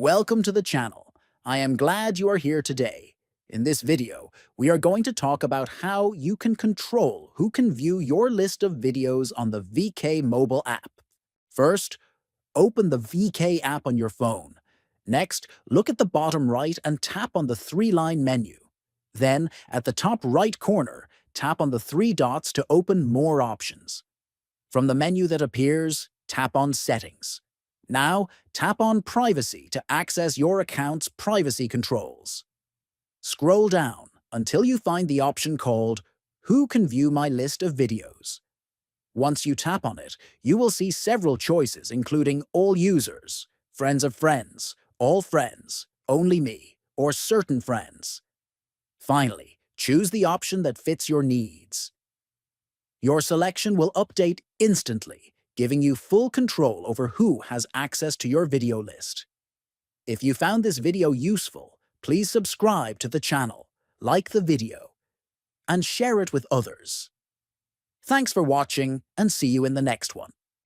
Welcome to the channel. I am glad you are here today. In this video, we are going to talk about how you can control who can view your list of videos on the VK mobile app. First, open the VK app on your phone. Next, look at the bottom right and tap on the three-line menu. Then, at the top right corner, tap on the three dots to open more options. From the menu that appears, tap on Settings. Now, tap on Privacy to access your account's privacy controls. Scroll down until you find the option called Who can view my list of videos? Once you tap on it, you will see several choices including All Users, Friends of Friends, All Friends, Only Me, or Certain Friends. Finally, choose the option that fits your needs. Your selection will update instantly, giving you full control over who has access to your video list. If you found this video useful, please subscribe to the channel, like the video, and share it with others. Thanks for watching, and see you in the next one.